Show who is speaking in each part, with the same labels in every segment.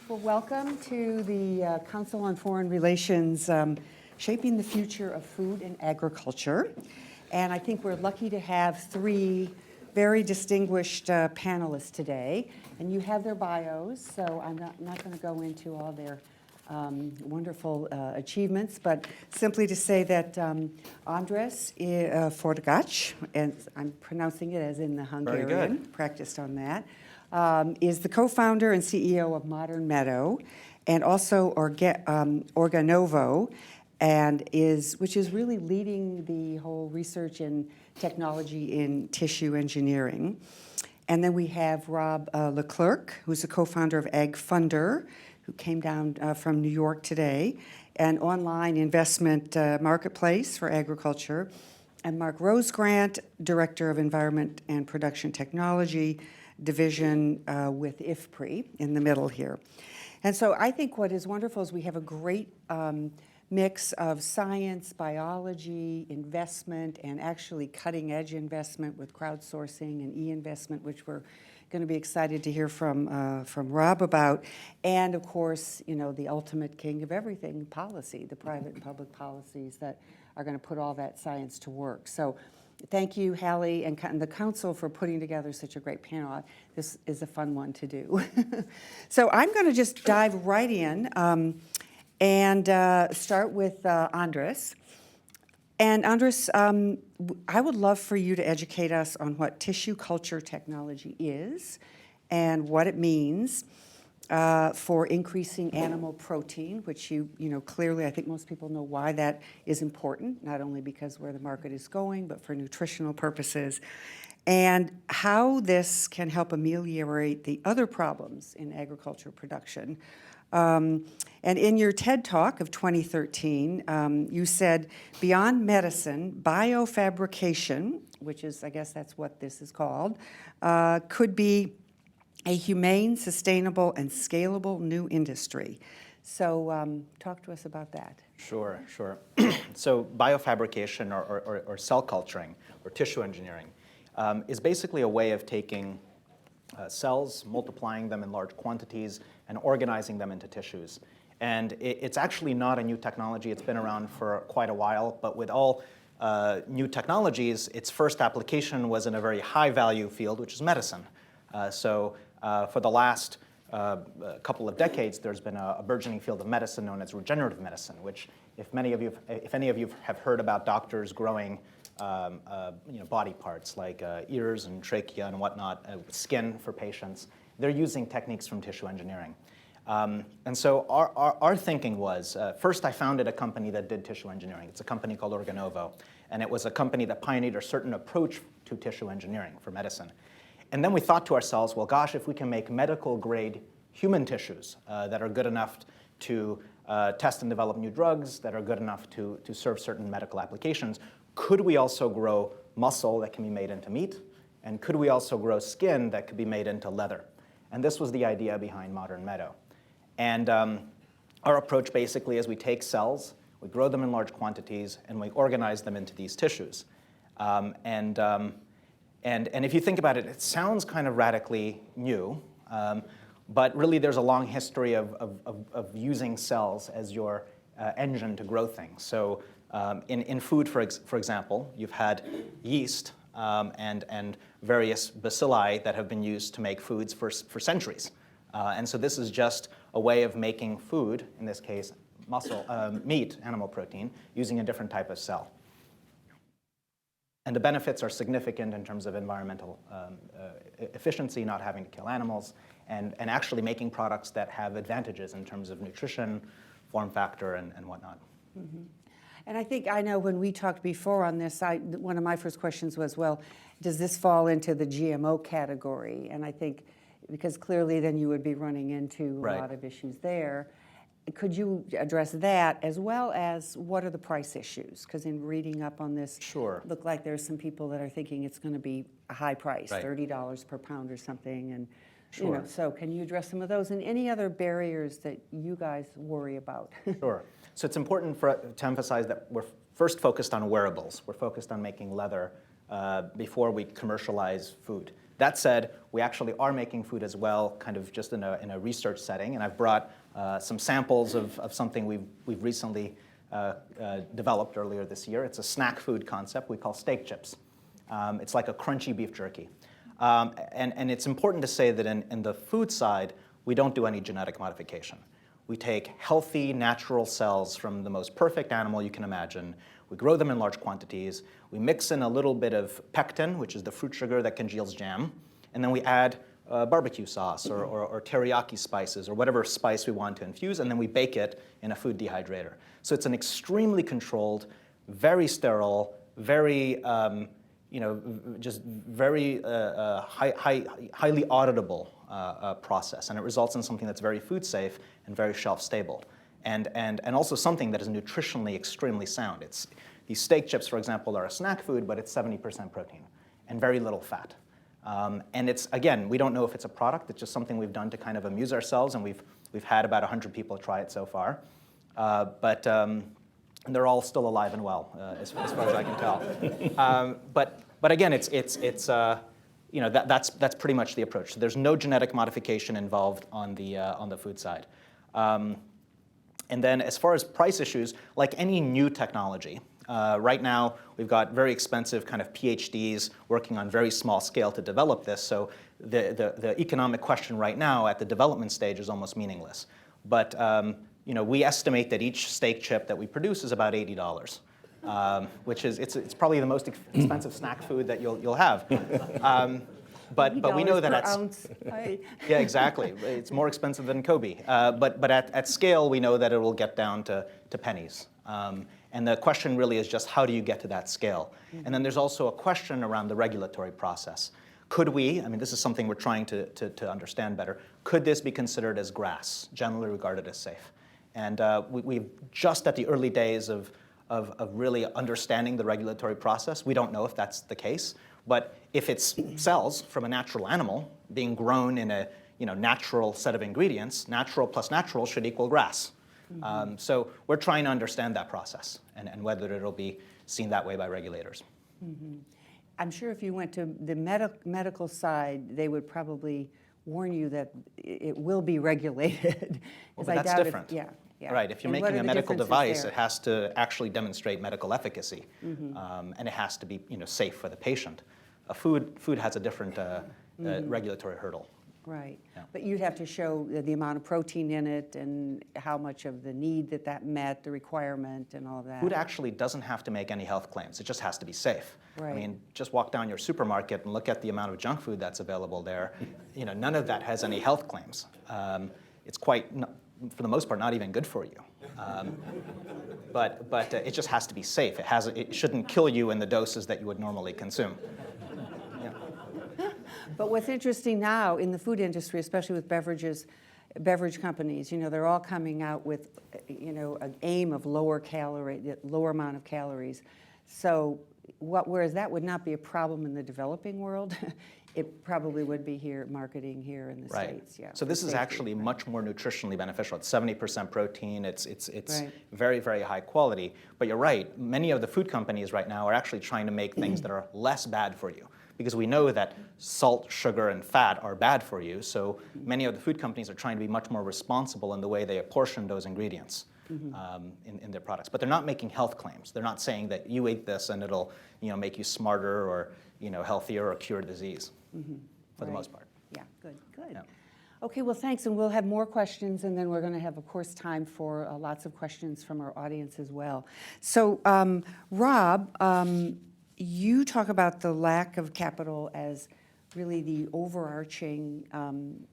Speaker 1: Well, welcome to the Council on Foreign Relations, Shaping the Future of Food and Agriculture. And I think we're lucky to have three very distinguished panelists today. And you have their bios, so I'm not going to go into all their wonderful achievements, but simply to say that Andres Forgacs, and I'm pronouncing it as in the Hungarian, practiced on that, is the co-founder and CEO of Modern Meadow, and also Organovo, which is really leading the whole research and technology in tissue engineering. And then we have Rob Leclerc, who's the co-founder of AgFunder, who came down from New York today, an online investment marketplace for agriculture, and Mark Rosegrant, Director of Environment and Production Technology Division with IFPRI in the middle here. And so I think what is wonderful is we have a great mix of science, biology, investment, and actually cutting-edge investment with crowdsourcing and e-investment, which we're going to be excited to hear from Rob about. And of course, you know, the ultimate king of everything, policy, the private and public policies that are going to put all that science to work. So thank you, Hallie, and the Council for putting together such a great panel. This is a fun one to do. So I'm going to just dive right in and start with Andres. And Andres, I would love for you to educate us on what tissue culture technology is and what it means for increasing animal protein, which you know clearly, I think most people know why that is important, not only because where the market is going, but for nutritional purposes, and how this can help ameliorate the other problems in agriculture production. And in your TED Talk of 2013, you said, beyond medicine, biofabrication, which is, I guess that's what this is called, could be a humane, sustainable, and scalable new industry. So talk to us about that.
Speaker 2: Sure. So biofabrication or cell culturing or tissue engineering is basically a way of taking cells, multiplying them in large quantities, and organizing them into tissues. And it's actually not a new technology. It's been around for quite a while, but with all new technologies, its first application was in a very high-value field, which is medicine. So for the last couple of decades, there's been a burgeoning field of medicine known as regenerative medicine, which, if any of you have heard about doctors growing body parts like ears and trachea and whatnot, skin for patients, they're using techniques from tissue engineering. And so our thinking was, first I founded a company that did tissue engineering. It's a company called Organovo, and it was a company that pioneered a certain approach to tissue engineering for medicine. And then we thought to ourselves, well, gosh, if we can make medical-grade human tissues that are good enough to test and develop new drugs, that are good enough to serve certain medical applications, could we also grow muscle that can be made into meat? And could we also grow skin that could be made into leather? And this was the idea behind Modern Meadow. And our approach basically is we take cells, we grow them in large quantities, and we organize them into these tissues. And if you think about it, it sounds kind of radically new, but really there's a long history of using cells as your engine to grow things. So in food, for example, you've had yeast and various bacilli that have been used to make foods for centuries. And so this is just a way of making food, in this case, meat, animal protein, using a different type of cell. And the benefits are significant in terms of environmental efficiency, not having to kill animals, and actually making products that have advantages in terms of nutrition, form factor, and whatnot.
Speaker 1: Mm-hmm. And I know when we talked before on this, one of my first questions was, well, does this fall into the GMO category? And I think, because clearly then you would be running into a lot of issues there. Could you address that as well as what are the price issues? Because in reading up on this, it looked like there's some people that are thinking it's going to be a high price, $30 per pound or something. And you know, so can you address some of those and any other barriers that you guys worry about?
Speaker 2: Sure. So it's important to emphasize that we're first focused on wearables. We're focused on making leather before we commercialize food. That said, we actually are making food as well, kind of just in a research setting, and I've brought some samples of something we've recently developed earlier this year. It's a snack food concept we call steak chips. It's like a crunchy beef jerky. And it's important to say that in the food side, we don't do any genetic modification. We take healthy, natural cells from the most perfect animal you can imagine. We grow them in large quantities. We mix in a little bit of pectin, which is the fruit sugar that congeals jam. And then we add barbecue sauce or teriyaki spices or whatever spice we want to infuse. And then we bake it in a food dehydrator. So it's an extremely controlled, very sterile, very, just very highly auditable process, and it results in something that's very food safe and very shelf stable, and also something that is nutritionally extremely sound. These steak chips, for example, are a snack food, but it's 70% protein and very little fat. And it's, again, we don't know if it's a product. It's just something we've done to kind of amuse ourselves, and we've had about 100 people try it so far, but they're all still alive and well, as far as I can tell. But again, that's pretty much the approach. So there's no genetic modification involved on the food side. And then as far as price issues, like any new technology, right now we've got very expensive kind of PhDs working on very small scale to develop this. So the economic question right now at the development stage is almost meaningless. But we estimate that each steak chip that we produce is about $80. Which is it's probably the most expensive snack food that you'll have, but we know that yeah, exactly, it's more expensive than Kobe. But at scale, we know that it will get down to pennies. And the question really is just how do you get to that scale? And then there's also a question around the regulatory process. Could we? I mean, this is something we're trying to understand better. Could this be considered as GRAS, generally regarded as safe? And we've just at the early days of really understanding the regulatory process. We don't know if that's the case, but if it's cells from a natural animal being grown in a natural set of ingredients, natural plus natural should equal GRAS. Mm-hmm. So we're trying to understand that process and whether it'll be seen that way by regulators.
Speaker 1: Mm-hmm. I'm sure if you went to the medical side, they would probably warn you that it will be regulated.
Speaker 2: Well, but that's different.
Speaker 1: Yeah.
Speaker 2: Right, if you're making a medical device, it has to actually demonstrate medical efficacy, mm-hmm. And it has to be safe for the patient. Food has a different mm-hmm. Regulatory hurdle.
Speaker 1: Right,
Speaker 2: yeah.
Speaker 1: But you'd have to show the amount of protein in it and how much of the need that met, the requirement and all of that.
Speaker 2: Food actually doesn't have to make any health claims. It just has to be safe.
Speaker 1: Right.
Speaker 2: I mean, just walk down your supermarket and look at the amount of junk food that's available there. None of that has any health claims. It's quite, for the most part, not even good for you. But it just has to be safe. It shouldn't kill you in the doses that you would normally consume. Yeah.
Speaker 1: But what's interesting now in the food industry, especially with beverage companies, they're all coming out with, an aim of lower amount of calories. So whereas that would not be a problem in the developing world, it probably would be marketing here in the States. Yeah.
Speaker 2: So this is actually much more nutritionally beneficial. It's 70% protein. It's
Speaker 1: right.
Speaker 2: very, very high quality. But you're right. Many of the food companies right now are actually trying to make things that are less bad for you, because we know that salt, sugar, and fat are bad for you. So many of the food companies are trying to be much more responsible in the way they apportion those ingredients. Mm-hmm. In their products, but they're not making health claims. They're not saying that you ate this and it'll, make you smarter or, healthier or cure disease. Mm-hmm. For the most part.
Speaker 1: Yeah, good.
Speaker 2: Yeah.
Speaker 1: Okay, well, thanks, and we'll have more questions, and then we're going to have, of course, time for lots of questions from our audience as well. So, Rob, you talk about the lack of capital as really the overarching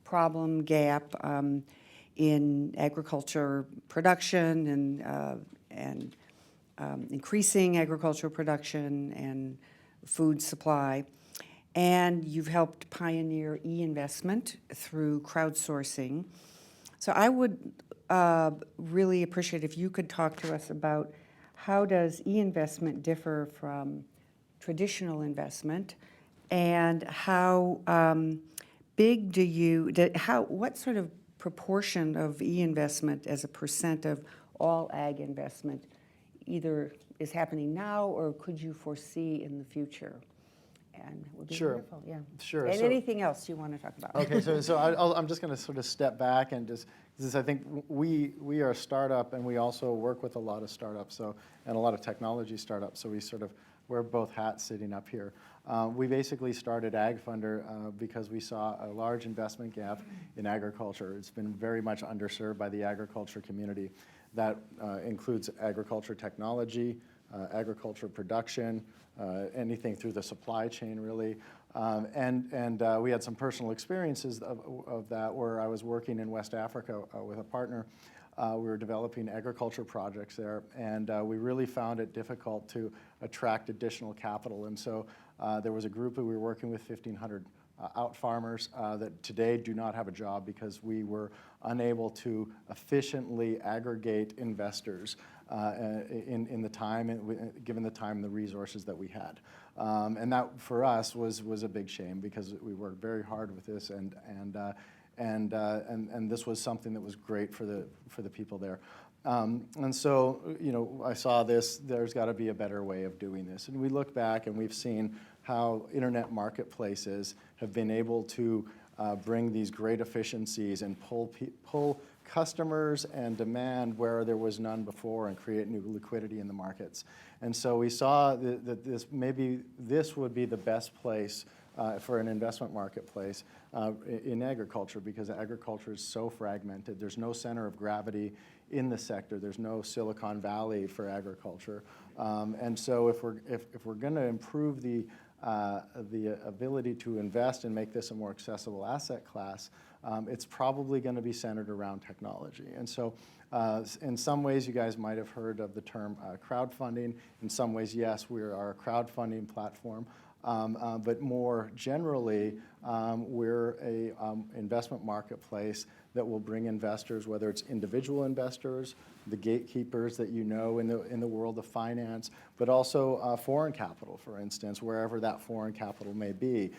Speaker 1: problem, gap in agriculture production and increasing agricultural production and food supply. And you've helped pioneer e-investment through crowdsourcing. So I would really appreciate if you could talk to us about how does e-investment differ from traditional investment, and how big what sort of proportion of e-investment as a percent of all ag investment either is happening now or could you foresee in the future? and it would be
Speaker 3: Sure.
Speaker 1: wonderful, yeah.
Speaker 3: Sure,
Speaker 1: And
Speaker 3: so-
Speaker 1: anything else you want to talk about?
Speaker 3: Okay, so I'm just going to sort of step back and just, because I think we are a startup and we also work with a lot of startups, and a lot of technology startups, so we sort of wear both hats sitting up here. We basically started AgFunder because we saw a large investment gap in agriculture. It's been very much underserved by the agriculture community. That includes agriculture technology, agriculture production, anything through the supply chain, really. We had some personal experiences of that where I was working in West Africa with a partner. We were developing agriculture projects there, and we really found it difficult to attract additional capital. And so there was a group that we were working with, 1,500 out farmers that today do not have a job because we were unable to efficiently aggregate investors in the time, given the time and the resources that we had. And that for us was a big shame because we worked very hard with this, and this was something that was great for the people there. And so, I saw this, there's got to be a better way of doing this. And we look back and we've seen how internet marketplaces have been able to bring these great efficiencies and pull customers and demand where there was none before and create new liquidity in the markets. And so we saw that this would be the best place for an investment marketplace in agriculture, because agriculture is so fragmented. There's no center of gravity in the sector. There's no Silicon Valley for agriculture. And so if we're going to improve the ability to invest and make this a more accessible asset class, it's probably going to be centered around technology. And so in some ways, you guys might have heard of the term crowdfunding. In some ways, yes, we are a crowdfunding platform. But more generally, we're a investment marketplace that will bring investors, whether it's individual investors, the gatekeepers that you know in the world of finance, but also foreign capital, for instance, wherever that foreign capital may be,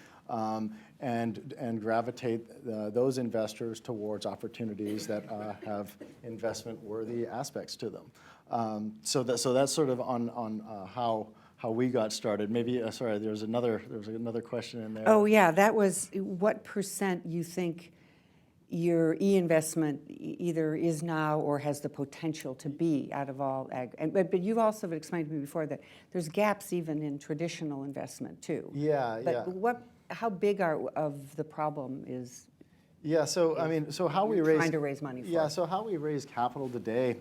Speaker 3: and gravitate those investors towards opportunities that have investment-worthy aspects to them. So that's sort of on how we got started. Maybe, sorry, there was another question in there.
Speaker 1: Oh, yeah, that was what % you think your e-investment either is now or has the potential to be out of all ag. But you've also explained to me before that there's gaps even in traditional investment too.
Speaker 3: Yeah,
Speaker 1: but
Speaker 3: yeah.
Speaker 1: How big of the problem is?
Speaker 3: Yeah, so I mean, so how we
Speaker 1: You're
Speaker 3: raise
Speaker 1: trying to raise money for?
Speaker 3: Yeah, so how we raise capital today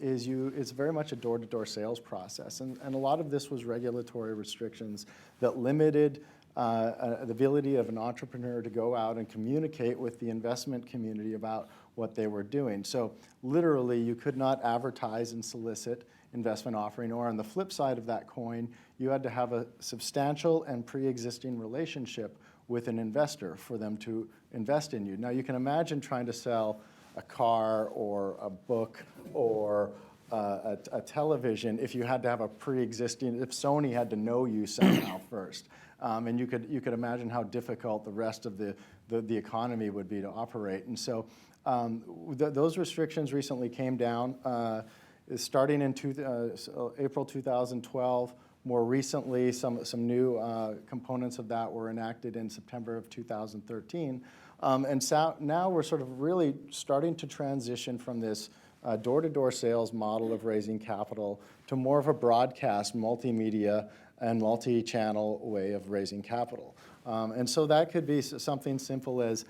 Speaker 3: it's very much a door-to-door sales process, and a lot of this was regulatory restrictions that limited the ability of an entrepreneur to go out and communicate with the investment community about what they were doing. So literally, you could not advertise and solicit investment offering, or on the flip side of that coin, you had to have a substantial and pre-existing relationship with an investor for them to invest in you. Now, you can imagine trying to sell a car or a book or a television if you had to have a pre-existing, if Sony had to know you somehow first. And you could imagine how difficult the rest of the economy would be to operate. And so those restrictions recently came down, starting in April 2012. More recently, some new components of that were enacted in September of 2013. And so now we're sort of really starting to transition from this door-to-door sales model of raising capital to more of a broadcast, multimedia, and multi-channel way of raising capital. And so that could be something simple as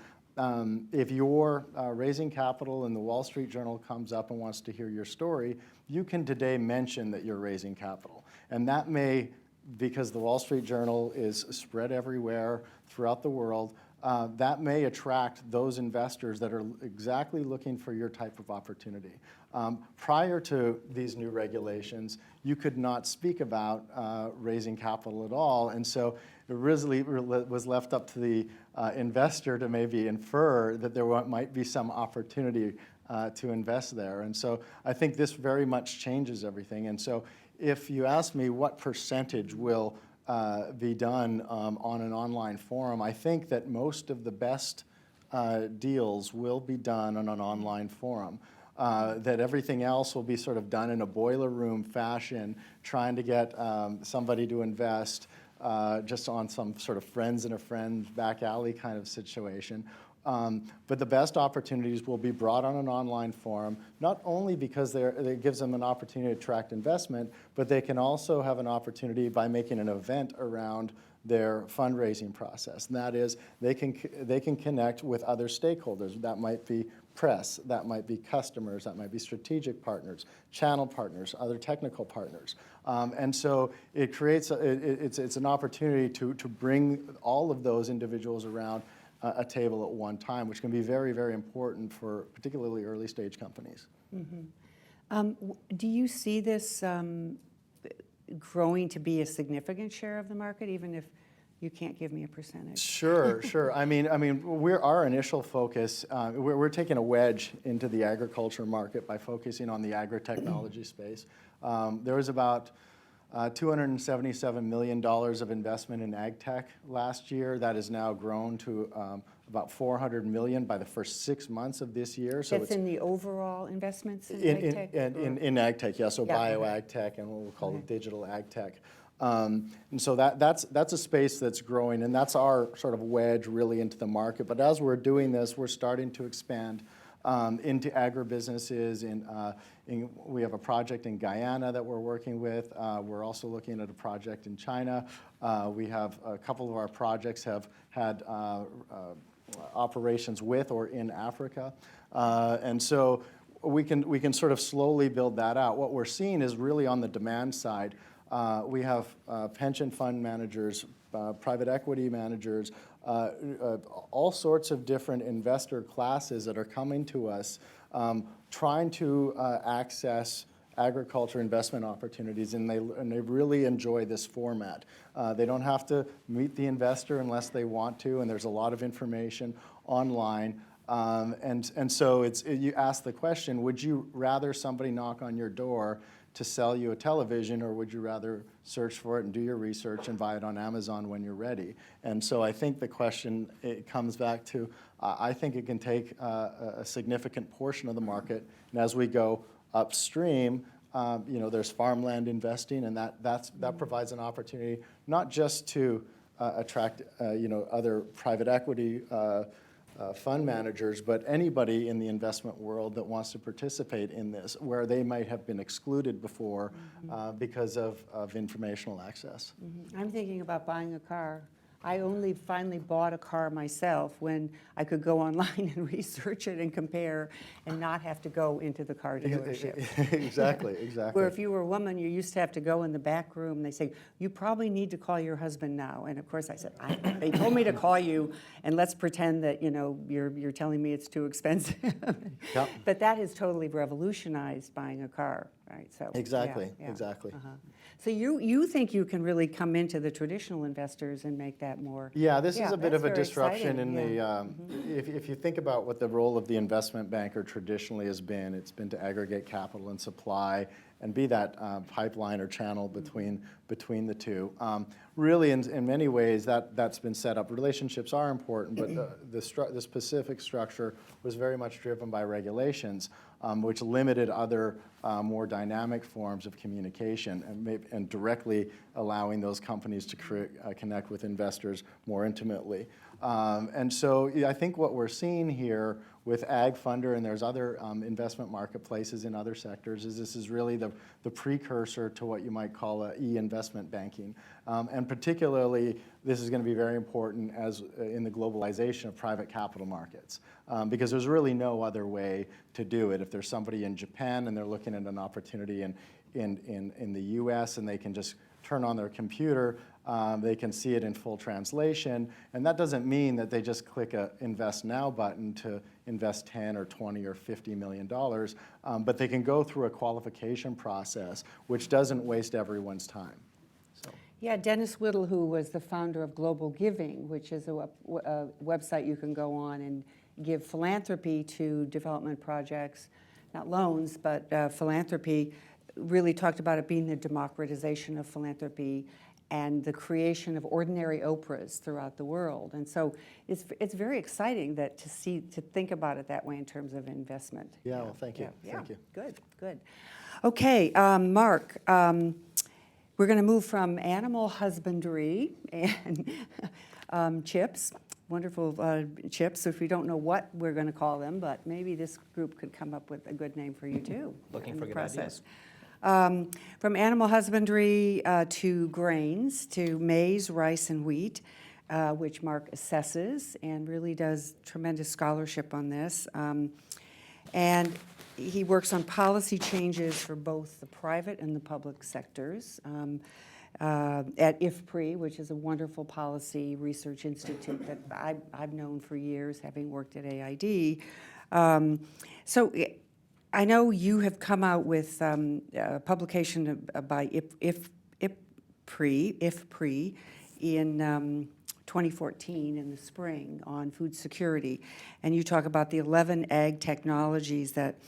Speaker 3: if you're raising capital and the Wall Street Journal comes up and wants to hear your story, you can today mention that you're raising capital. And that may, because the Wall Street Journal is spread everywhere throughout the world, that may attract those investors that are exactly looking for your type of opportunity. Prior to these new regulations, you could not speak about raising capital at all, and so it really was left up to the investor to maybe infer that there might be some opportunity to invest there. And so I think this very much changes everything. And so if you ask me what percentage will be done on an online forum, I think that most of the best deals will be done on an online forum. That everything else will be sort of done in a boiler room fashion, trying to get somebody to invest just on some sort of friends and a friend back alley kind of situation. But the best opportunities will be brought on an online forum, not only because it gives them an opportunity to attract investment, but they can also have an opportunity by making an event around their fundraising process. And that is, they can connect with other stakeholders. That might be press, that might be customers, that might be strategic partners, channel partners, other technical partners. And so it creates, it's an opportunity to bring all of those individuals around a table at one time, which can be very, very important for particularly early stage companies.
Speaker 1: Do you see this growing to be a significant share of the market, even if you can't give me a percentage?
Speaker 3: Sure, sure. I mean, our initial focus, we're taking a wedge into the agriculture market by focusing on the agri-technology space. There was about $277 million of investment in ag tech last year. That has now grown to about $400 million by the first 6 months of this year. So
Speaker 1: That's in the overall investments in ag tech?
Speaker 3: In ag tech, yeah. So
Speaker 1: Yeah.
Speaker 3: bio ag tech and what we'll call digital ag tech. And so that's a space that's growing, and that's our sort of wedge really into the market. But as we're doing this, we're starting to expand into agribusinesses. We have a project in Guyana that we're working with. We're also looking at a project in China. We have a couple of our projects have had operations with or in Africa. And so we can sort of slowly build that out. What we're seeing is really on the demand side. We have pension fund managers, private equity managers, all sorts of different investor classes that are coming to us trying to access agriculture investment opportunities, and they really enjoy this format. They don't have to meet the investor unless they want to, and there's a lot of information online. And so you ask the question, would you rather somebody knock on your door to sell you a television, or would you rather search for it and do your research and buy it on Amazon when you're ready? And so I think the question, it comes back to, I think it can take a significant portion of the market, and as we go upstream, there's farmland investing, and that provides an opportunity not just to attract other private equity fund managers, but anybody in the investment world that wants to participate in this, where they might have been excluded before because of informational access.
Speaker 1: I'm thinking about buying a car. I only finally bought a car myself when I could go online and research it and compare and not have to go into the car dealership.
Speaker 3: Exactly.
Speaker 1: Where if you were a woman, you used to have to go in the back room. They say, you probably need to call your husband now. And of course I said, they told me to call you, and let's pretend that you're telling me it's too expensive.
Speaker 3: Yep.
Speaker 1: But that has totally revolutionized buying a car, right? So
Speaker 3: Exactly.
Speaker 1: yeah.
Speaker 3: Exactly.
Speaker 1: So you think you can really come into the traditional investors and make that more?
Speaker 3: Yeah, this is a bit
Speaker 1: that's
Speaker 3: of a
Speaker 1: very
Speaker 3: disruption
Speaker 1: exciting,
Speaker 3: in
Speaker 1: yeah.
Speaker 3: the, if you think about what the role of the investment banker traditionally has been, it's been to aggregate capital and supply and be that pipeline or channel between the two. Really, in many ways, that's been set up. Relationships are important, but the specific structure was very much driven by regulations, which limited other more dynamic forms of communication and directly allowing those companies to connect with investors more intimately. And so I think what we're seeing here with AgFunder, and there's other investment marketplaces in other sectors, is this is really the precursor to what you might call a e-investment banking. And particularly, this is going to be very important as in the globalization of private capital markets, because there's really no other way to do it. If there's somebody in Japan and they're looking at an opportunity in the US, and they can just turn on their computer, they can see it in full translation, and that doesn't mean that they just click a Invest Now button to invest 10 or 20 or $50 million, but they can go through a qualification process, which doesn't waste everyone's time. So.
Speaker 1: Yeah, Dennis Whittle, who was the founder of Global Giving, which is a website you can go on and give philanthropy to development projects, not loans, but philanthropy, really talked about it being the democratization of philanthropy and the creation of ordinary Oprahs throughout the world. And so it's very exciting to think about it that way in terms of investment.
Speaker 3: Yeah, well, thank you.
Speaker 1: Yeah,
Speaker 3: Thank you.
Speaker 1: Good. Okay, Mark, We're going to move from animal husbandry and chips, wonderful chips, which we don't know what we're going to call them, but maybe this group could come up with a good name for you too.
Speaker 2: Looking
Speaker 1: in
Speaker 2: for
Speaker 1: the
Speaker 2: good ideas.
Speaker 1: From animal husbandry to grains, to maize, rice, and wheat, which Mark assesses and really does tremendous scholarship on this. And he works on policy changes for both the private and the public sectors at IFPRI, which is a wonderful policy research institute that I've known for years, having worked at AID. So I know you have come out with a publication by IFPRI in 2014 in the spring on food security, and you talk about the 11 ag technologies that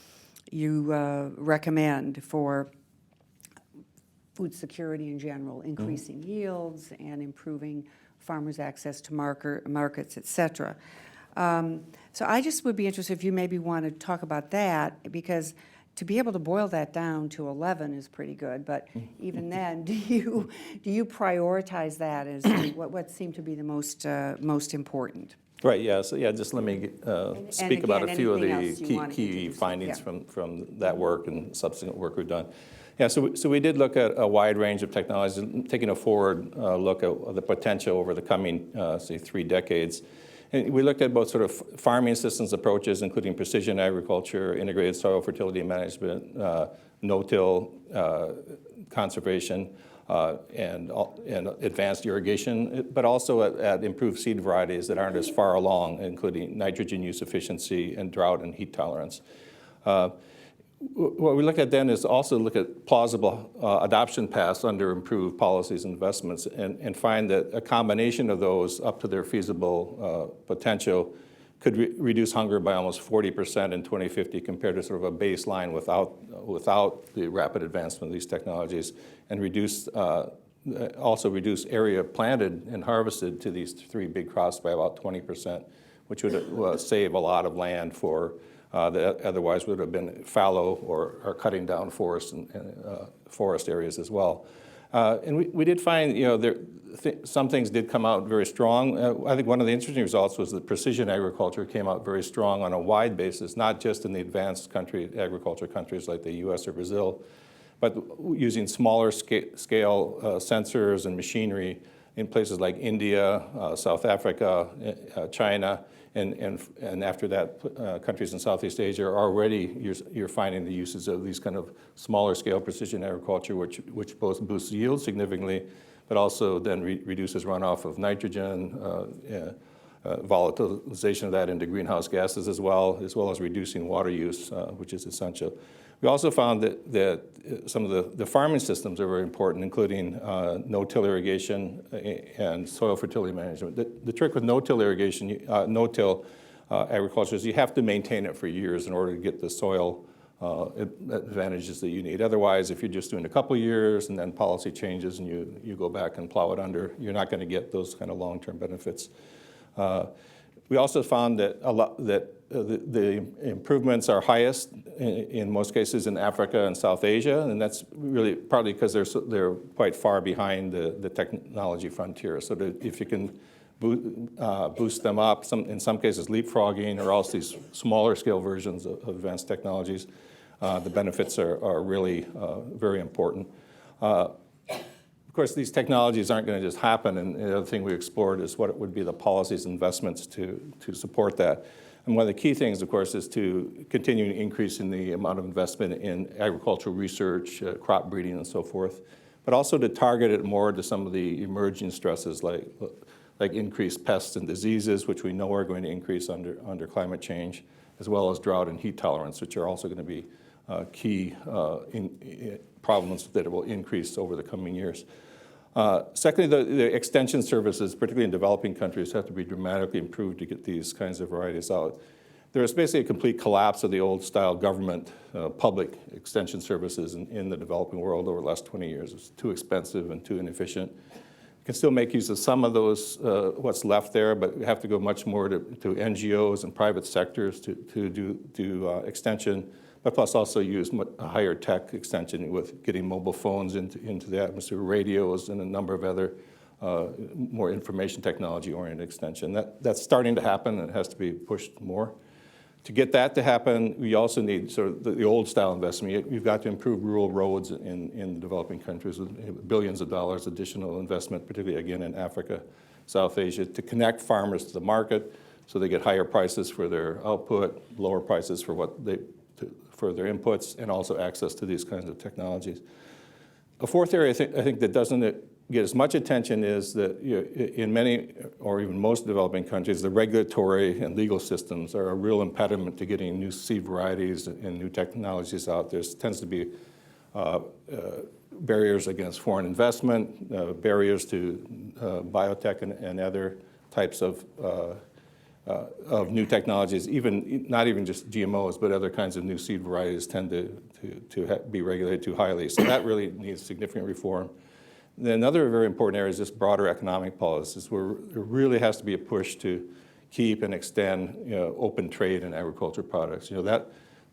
Speaker 1: you recommend for food security in general, increasing yields and improving farmers' access to markets, et cetera. So I just would be interested if you maybe want to talk about that, because to be able to boil that down to 11 is pretty good, but even then, do you prioritize that as what seem to be the most important?
Speaker 4: Right, yeah, so yeah, just let me speak about a few of
Speaker 1: anything
Speaker 4: the
Speaker 1: else you wanted to
Speaker 4: key
Speaker 1: introduce?
Speaker 4: findings
Speaker 1: Yeah.
Speaker 4: from that work and subsequent work we've done. Yeah, so we did look at a wide range of technologies, taking a forward look at the potential over the coming, say, 3 decades. And we looked at both sort of farming systems approaches, including precision agriculture, integrated soil fertility management, no-till conservation, and advanced irrigation, but also at improved seed varieties that aren't as far along, including nitrogen use efficiency and drought and heat tolerance. What we look at then is also look at plausible adoption paths under improved policies and investments, and find that a combination of those up to their feasible potential could reduce hunger by almost 40% in 2050 compared to sort of a baseline without the rapid advancement of these technologies, and also reduce area planted and harvested to these 3 big crops by about 20%, which would save a lot of land for that otherwise would have been fallow or cutting down forests and forest areas as well. And we did find, some things did come out very strong. I think one of the interesting results was that precision agriculture came out very strong on a wide basis, not just in the advanced agriculture countries like the US or Brazil, but using smaller scale sensors and machinery in places like India, South Africa, China, and after that, countries in Southeast Asia are already, you're finding the uses of these kind of smaller scale precision agriculture, which both boosts yield significantly, but also then reduces runoff of nitrogen, volatilization of that into greenhouse gases as well as reducing water use, which is essential. We also found that some of the farming systems are very important, including no-till irrigation and soil fertility management. The trick with no-till irrigation, no-till agriculture is you have to maintain it for years in order to get the soil advantages that you need. Otherwise, if you're just doing a couple of years and then policy changes and you go back and plow it under, you're not going to get those kind of long-term benefits. We also found that the improvements are highest in most cases in Africa and South Asia, and that's really partly because they're quite far behind the technology frontier. So that if you can boost them up, in some cases leapfrogging or else these smaller scale versions of advanced technologies, the benefits are really very important. Of course, these technologies aren't going to just happen, and the other thing we explored is what would be the policies and investments to support that. And one of the key things, of course, is to continue increasing the amount of investment in agricultural research, crop breeding, and so forth, but also to target it more to some of the emerging stresses like increased pests and diseases, which we know are going to increase under climate change, as well as drought and heat tolerance, which are also going to be key problems that will increase over the coming years. Secondly, the extension services, particularly in developing countries, have to be dramatically improved to get these kinds of varieties out. There is basically a complete collapse of the old-style government public extension services in the developing world over the last 20 years. It's too expensive and too inefficient. You can still make use of some of those, what's left there, but we have to go much more to NGOs and private sectors to do extension, but plus also use a higher tech extension with getting mobile phones into the atmosphere, radios, and a number of other more information technology-oriented extension. That's starting to happen, and it has to be pushed more. To get that to happen, we also need sort of the old style investment. You've got to improve rural roads in the developing countries with billions of dollars additional investment, particularly again in Africa, South Asia, to connect farmers to the market so they get higher prices for their output, lower prices for for their inputs, and also access to these kinds of technologies. A fourth area I think that doesn't get as much attention is that in many or even most developing countries, the regulatory and legal systems are a real impediment to getting new seed varieties and new technologies out. There tends to be barriers against foreign investment, barriers to biotech and other types of new technologies, not even just GMOs, but other kinds of new seed varieties tend to be regulated too highly. So that really needs significant reform. Then another very important area is just broader economic policies, where there really has to be a push to keep and extend open trade in agriculture products. That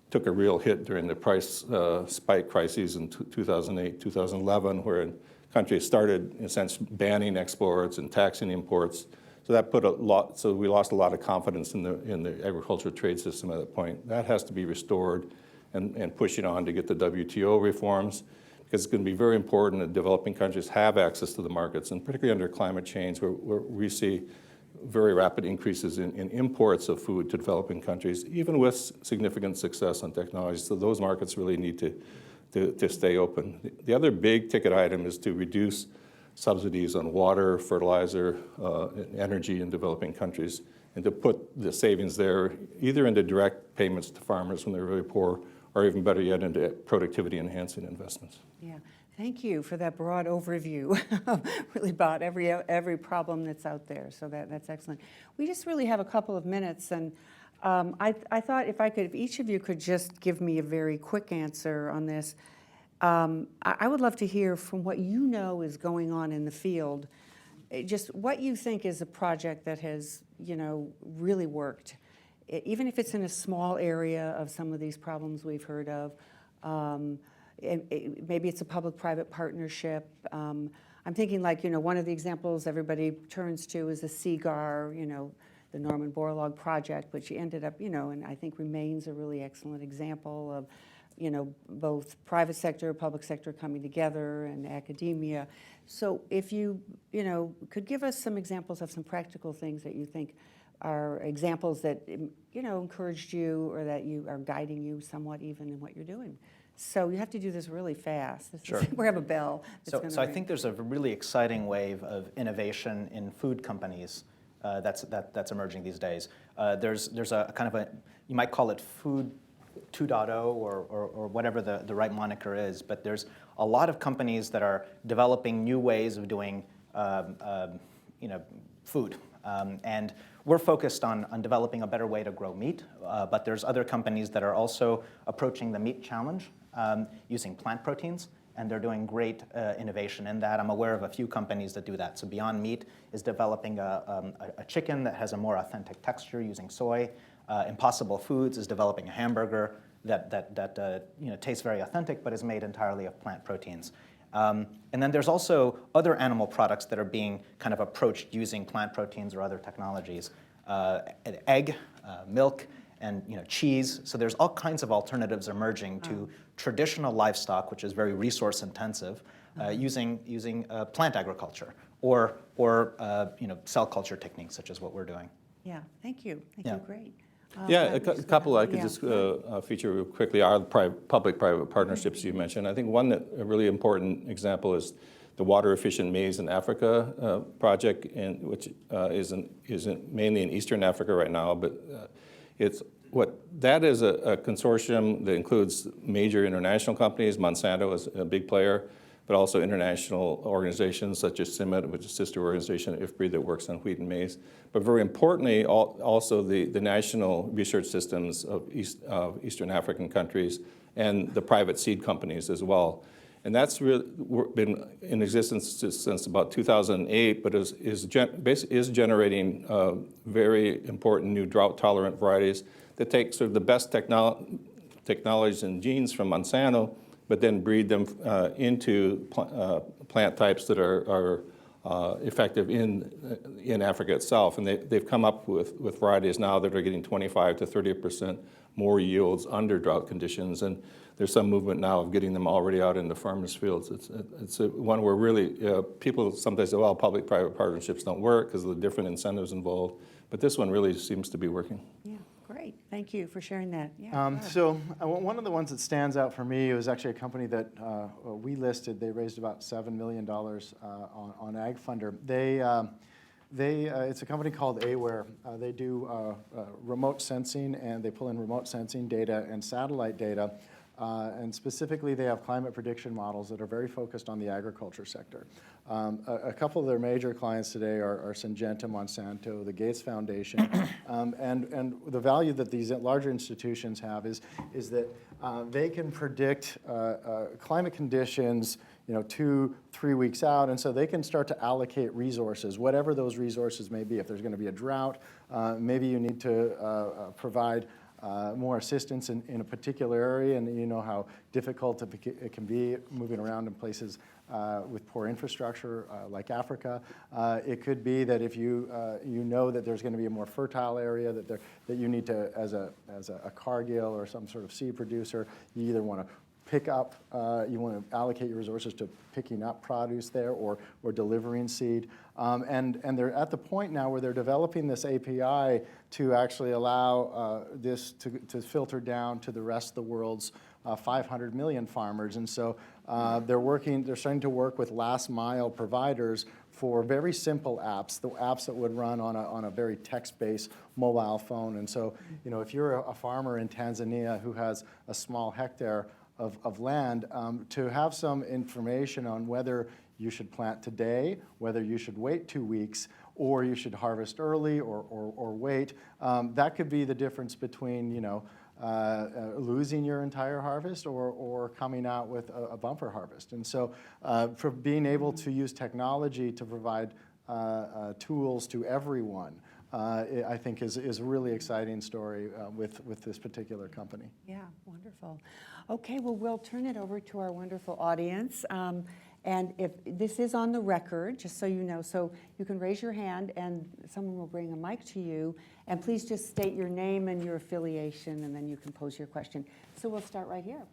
Speaker 4: took a real hit during the price spike crises in 2008, 2011, where countries started, in a sense, banning exports and taxing imports. So that so we lost a lot of confidence in the agricultural trade system at that point. That has to be restored and pushing on to get the WTO reforms, because it's going to be very important that developing countries have access to the markets, and particularly under climate change, where we see very rapid increases in imports of food to developing countries, even with significant success on technology. So those markets really need to stay open. The other big ticket item is to reduce subsidies on water, fertilizer, and energy in developing countries, and to put the savings there either into direct payments to farmers when they're really poor, or even better yet, into productivity-enhancing investments.
Speaker 1: Yeah, thank you for that broad overview, really about every problem that's out there. So that's excellent. We just really have a couple of minutes, and I thought if each of you could just give me a very quick answer on this. I would love to hear from what you know is going on in the field, just what you think is a project that has, really worked, even if it's in a small area of some of these problems we've heard of. Maybe it's a public-private partnership. I'm thinking one of the examples everybody turns to is the CIGAR, the Norman Borlaug project, which ended up, and I think remains a really excellent example of, both private sector, public sector coming together, and academia. So if you, could give us some examples of some practical things that you think are examples that, encouraged you, or that you are guiding you somewhat even in what you're doing. So you have to do this really fast.
Speaker 2: Sure.
Speaker 1: We have a bell.
Speaker 2: So I think there's a really exciting wave of innovation in food companies that's emerging these days. There's a kind of you might call it food 2.0 or whatever the right moniker is, but there's a lot of companies that are developing new ways of doing food. And we're focused on developing a better way to grow meat, but there's other companies that are also approaching the meat challenge using plant proteins, and they're doing great innovation in that. I'm aware of a few companies that do that. So Beyond Meat is developing a chicken that has a more authentic texture using soy. Impossible Foods is developing a hamburger that tastes very authentic but is made entirely of plant proteins. And then there's also other animal products that are being kind of approached using plant proteins or other technologies. Egg, milk, and cheese. So there's all kinds of alternatives emerging to traditional livestock, which is very resource intensive, using plant agriculture or cell culture techniques, such as what we're doing.
Speaker 1: Yeah, thank you. Thank you, great.
Speaker 4: A couple I could just feature real quickly are the public-private partnerships you mentioned. I think a really important example is the Water Efficient Maize in Africa project, which is mainly in Eastern Africa right now. But that is a consortium that includes major international companies. Monsanto is a big player, but also international organizations such as CIMMYT, which is a sister organization of IFPRI that works on wheat and maize. But very importantly, also the national research systems of Eastern African countries and the private seed companies as well. And that's really been in existence since about 2008, but is generating very important new drought-tolerant varieties that take sort of the best technologies and genes from Monsanto, but then breed them into plant types that are effective in Africa itself. And they've come up with varieties now that are getting 25 to 30% more yields under drought conditions. And there's some movement now of getting them already out into farmers' fields. It's one where really people sometimes say, well, public-private partnerships don't work because of the different incentives involved. But this one really seems to be working.
Speaker 1: Yeah, great. Thank you for sharing that. Yeah.
Speaker 3: So one of the ones that stands out for me was actually a company that we listed. They raised about $7 million on AgFunder. It's a company called Aware. They do remote sensing, and they pull in remote sensing data and satellite data. And specifically, they have climate prediction models that are very focused on the agriculture sector. A couple of their major clients today are Syngenta, Monsanto, the Gates Foundation, and the value that these larger institutions have is that they can predict climate conditions, 2-3 weeks out, and so they can start to allocate resources, whatever those resources may be. If there's going to be a drought, maybe you need to provide more assistance in a particular area, and you know how difficult it can be moving around in places with poor infrastructure like Africa. It could be that if you know that there's going to be a more fertile area that you need to, as a Cargill or some sort of seed producer, you either want to pick up, you want to allocate your resources to picking up produce there or delivering seed. And they're at the point now where they're developing this API to actually allow this to filter down to the rest of the world's 500 million farmers. And so they're starting to work with last mile providers for very simple apps, the apps that would run on a very text-based mobile phone. And so, if you're a farmer in Tanzania who has a small hectare of land, to have some information on whether you should plant today, whether you should wait 2 weeks, or you should harvest early or wait. That could be the difference between losing your entire harvest or coming out with a bumper harvest. And so for being able to use technology to provide tools to everyone, I think is a really exciting story with this particular company.
Speaker 1: Yeah, wonderful. Okay, well, we'll turn it over to our wonderful audience. And if this is on the record, just so you know, so you can raise your hand and someone will bring a mic to you. And please just state your name and your affiliation, and then you can pose your question. So we'll start right here.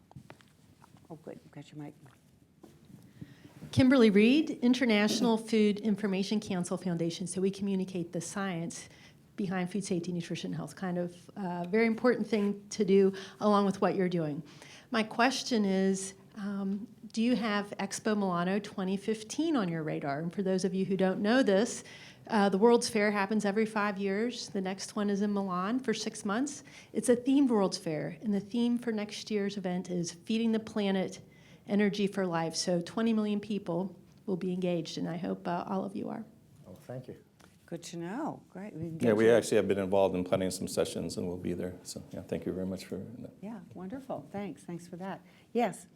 Speaker 1: Oh, good, you've got your mic.
Speaker 5: Kimberly Reed, International Food Information Council Foundation. So we communicate the science behind food safety, nutrition, health, kind of very important thing to do along with what you're doing. My question is, do you have Expo Milano 2015 on your radar? And for those of you who don't know this, the World's Fair happens every 5 years. The next one is in Milan for 6 months. It's a themed World's Fair, and the theme for next year's event is Feeding the Planet, Energy for Life. So 20 million people will be engaged, and I hope all of you are.
Speaker 3: Oh, thank you.
Speaker 1: Good to know. Great.
Speaker 4: Yeah, we actually have been involved in planning some sessions, and we'll be there. So, yeah, thank you very much for that.
Speaker 1: Yeah, wonderful. Thanks. Thanks for that. Yes.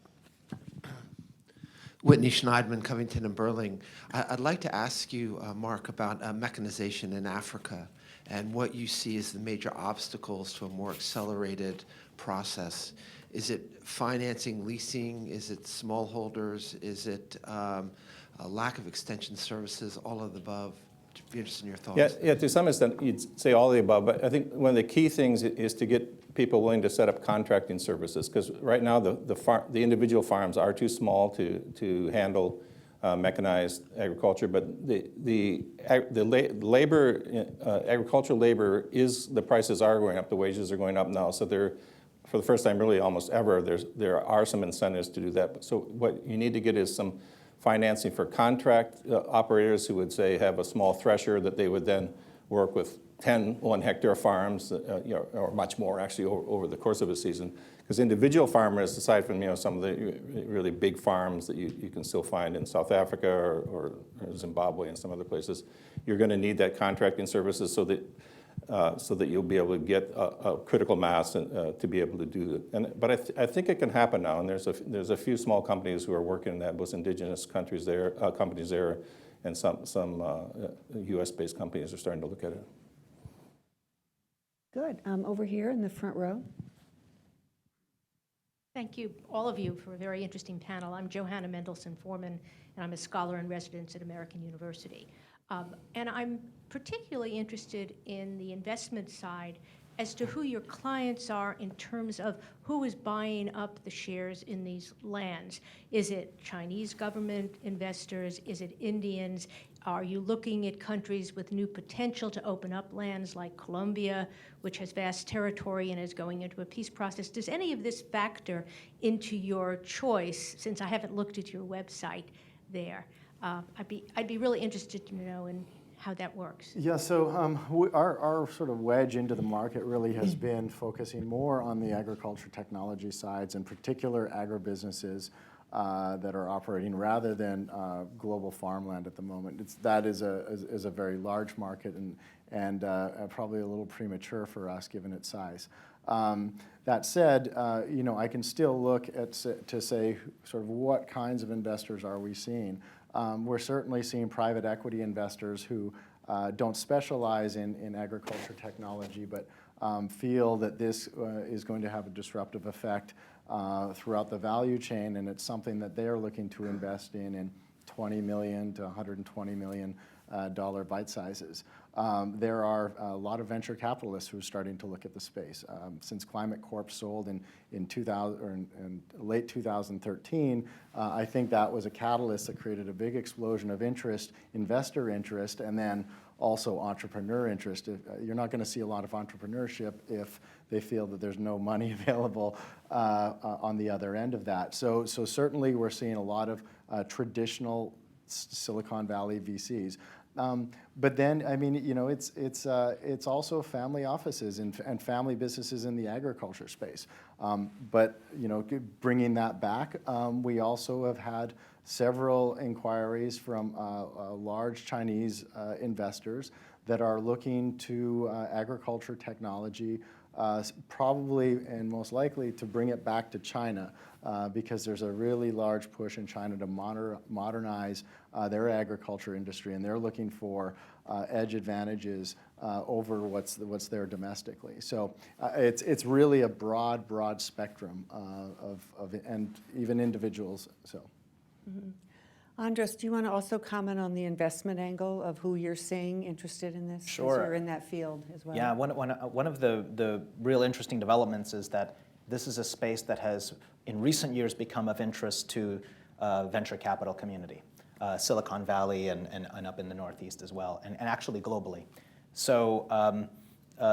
Speaker 6: Whitney Schneidman, Covington and Burling. I'd like to ask you, Mark, about mechanization in Africa and what you see as the major obstacles to a more accelerated process. Is it financing, leasing? Is it smallholders? Is it a lack of extension services? All of the above? I'd be interested in your thoughts.
Speaker 4: Yeah, to some extent, you'd say all of the above, but I think one of the key things is to get people willing to set up contracting services, because right now the individual farms are too small to handle mechanized agriculture, but the labor, agricultural labor the prices are going up, the wages are going up now, so for the first time really almost ever, there are some incentives to do that. So what you need to get is some financing for contract operators who would say have a small thresher that they would then work with 10 1-hectare farms, or much more actually over the course of a season. Because individual farmers, aside from some of the really big farms that you can still find in South Africa or Zimbabwe and some other places, you're going to need that contracting services so that you'll be able to get a critical mass to be able to do it. But I think it can happen now, and there's a few small companies who are working in that, both indigenous companies there, and some U.S.-based companies are starting to look at it.
Speaker 1: Good. Over here in the front row.
Speaker 7: Thank you, all of you, for a very interesting panel. I'm Johanna Mendelson Foreman, and I'm a scholar in residence at American University. And I'm particularly interested in the investment side as to who your clients are in terms of who is buying up the shares in these lands. Is it Chinese government investors? Is it Indians? Are you looking at countries with new potential to open up lands like Colombia, which has vast territory and is going into a peace process? Does any of this factor into your choice, since I haven't looked at your website there? I'd be really interested to know in how that works.
Speaker 3: Yeah, so our sort of wedge into the market really has been focusing more on the agriculture technology sides, in particular agribusinesses that are operating rather than global farmland at the moment. That is a very large market and probably a little premature for us given its size. That said, I can still look at to say sort of what kinds of investors are we seeing. We're certainly seeing private equity investors who don't specialize in agriculture technology, but feel that this is going to have a disruptive effect throughout the value chain, and it's something that they are looking to invest in $20 million to $120 million bite sizes. There are a lot of venture capitalists who are starting to look at the space. Since Climate Corp sold in late 2013, I think that was a catalyst that created a big explosion of interest, investor interest, and then also entrepreneur interest. You're not going to see a lot of entrepreneurship if they feel that there's no money available on the other end of that. So certainly we're seeing a lot of traditional Silicon Valley VCs. But then, I mean, it's also family offices and family businesses in the agriculture space. But bringing that back, we also have had several inquiries from large Chinese investors that are looking to agriculture technology, probably and most likely to bring it back to China, because there's a really large push in China to modernize their agriculture industry, and they're looking for edge advantages over what's there domestically. So it's really a broad spectrum and even individuals. So.
Speaker 1: Mm-hmm. Andres, do you want to also comment on the investment angle of who you're seeing interested in this?
Speaker 2: Sure.
Speaker 1: 'Cause you're in that field as well.
Speaker 2: Yeah, one of the real interesting developments is that this is a space that has, in recent years, become of interest to venture capital community, Silicon Valley and up in the Northeast as well, and actually globally. So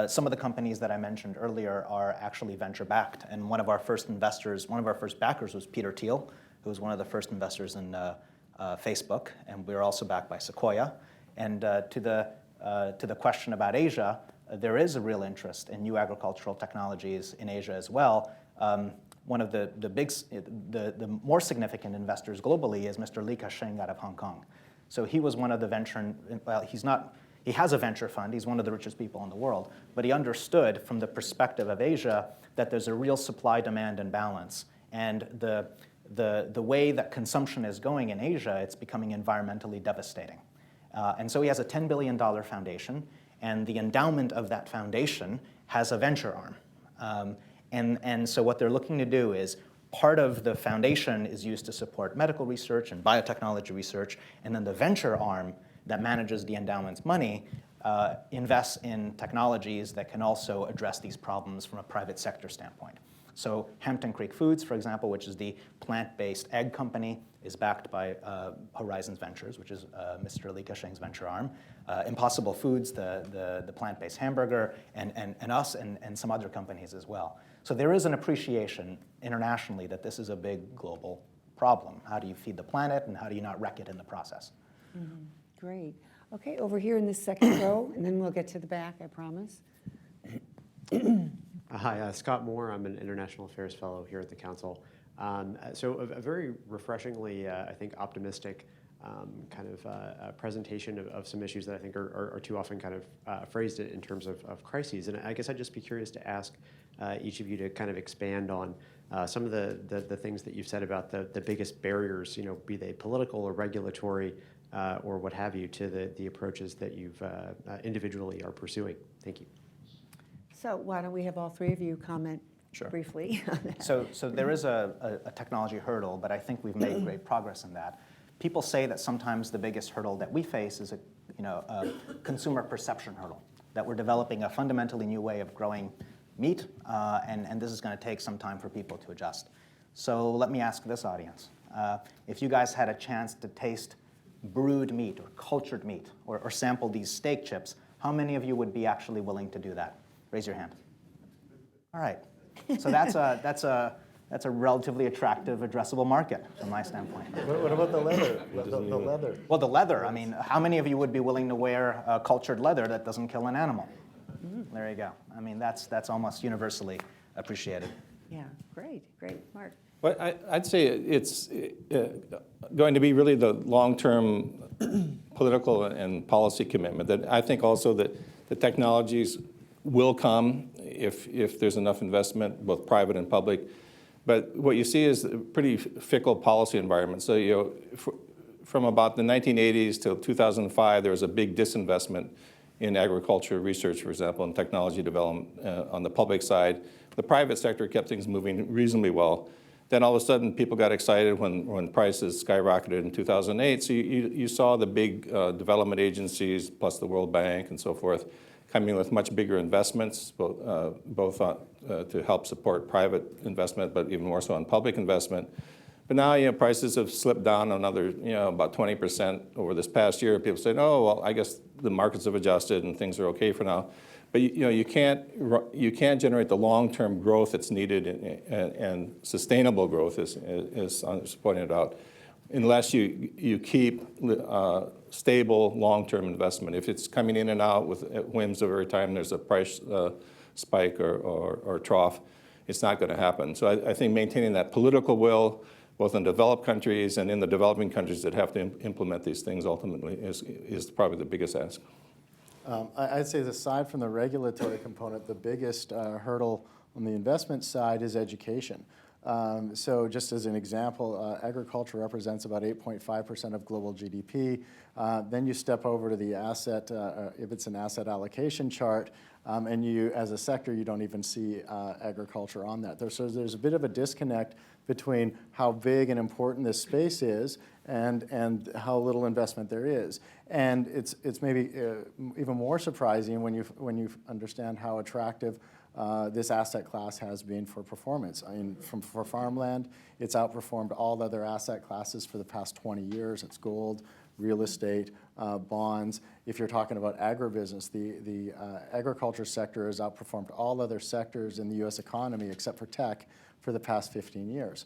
Speaker 2: some of the companies that I mentioned earlier are actually venture-backed, and one of our first backers was Peter Thiel, who was one of the first investors in Facebook, and we're also backed by Sequoia. And to the question about Asia, there is a real interest in new agricultural technologies in Asia as well. One of the more significant investors globally is Mr. Li Ka-shing out of Hong Kong. So he was one of the he has a venture fund, he's one of the richest people in the world, but he understood from the perspective of Asia that there's a real supply-demand imbalance. And the way that consumption is going in Asia, it's becoming environmentally devastating. And so he has a $10 billion foundation, and the endowment of that foundation has a venture arm. And so what they're looking to do is part of the foundation is used to support medical research and biotechnology research, and then the venture arm that manages the endowment's money invests in technologies that can also address these problems from a private sector standpoint. So Hampton Creek Foods, for example, which is the plant-based egg company, is backed by Horizons Ventures, which is Mr. Li Ka-shing's venture arm. Impossible Foods, the plant-based hamburger, and us and some other companies as well. So there is an appreciation internationally that this is a big global problem. How do you feed the planet, and how do you not wreck it in the process?
Speaker 1: Mm-hmm. Great. Okay, over here in this second row, and then we'll get to the back, I promise.
Speaker 8: Hi, Scott Moore. I'm an International Affairs Fellow here at the Council. So a very refreshingly, I think, optimistic kind of presentation of some issues that I think are too often kind of phrased in terms of crises. And I guess I'd just be curious to ask each of you to kind of expand on some of the things that you've said about the biggest barriers, be they political or regulatory or what have you, to the approaches that you've individually are pursuing. Thank you.
Speaker 1: So why don't we have all three of you comment briefly.
Speaker 2: So there is a technology hurdle, but I think we've made great progress in that. People say that sometimes the biggest hurdle that we face is a consumer perception hurdle, that we're developing a fundamentally new way of growing meat, and this is going to take some time for people to adjust. So let me ask this audience. If you guys had a chance to taste brewed meat or cultured meat or sample these steak chips, how many of you would be actually willing to do that? Raise your hand. All right. So that's a relatively attractive, addressable market from my standpoint.
Speaker 3: What about the leather? The leather.
Speaker 2: Well, the leather, I mean, how many of you would be willing to wear cultured leather that doesn't kill an animal? There you go. I mean, that's almost universally appreciated.
Speaker 1: Yeah, great, Mark.
Speaker 4: Well, I'd say it's going to be really the long-term political and policy commitment. That I think also that the technologies will come if there's enough investment, both private and public. But what you see is a pretty fickle policy environment. So from about the 1980s till 2005, there was a big disinvestment in agriculture research, for example, and technology development on the public side. The private sector kept things moving reasonably well. Then all of a sudden, people got excited when prices skyrocketed in 2008. So you saw the big development agencies, plus the World Bank and so forth, coming with much bigger investments, both to help support private investment, but even more so on public investment. But now, prices have slipped down another, about 20% over this past year. People say, oh, well, I guess the markets have adjusted and things are okay for now. But you can't generate the long-term growth that's needed and sustainable growth, as Anders pointed out, unless you keep stable long-term investment. If it's coming in and out with whims every time there's a price spike or trough, it's not going to happen. So I think maintaining that political will, both in developed countries and in the developing countries that have to implement these things ultimately is probably the biggest ask.
Speaker 3: I'd say aside from the regulatory component, the biggest hurdle on the investment side is education. So just as an example, agriculture represents about 8.5% of global GDP. Then you step over to the asset, if it's an asset allocation chart, and you, as a sector, you don't even see agriculture on that. So there's a bit of a disconnect between how big and important this space is and how little investment there is. And it's maybe even more surprising when you understand how attractive this asset class has been for performance. I mean, for farmland, it's outperformed all other asset classes for the past 20 years. It's gold, real estate, bonds. If you're talking about agribusiness, the agriculture sector has outperformed all other sectors in the U.S. economy except for tech for the past 15 years.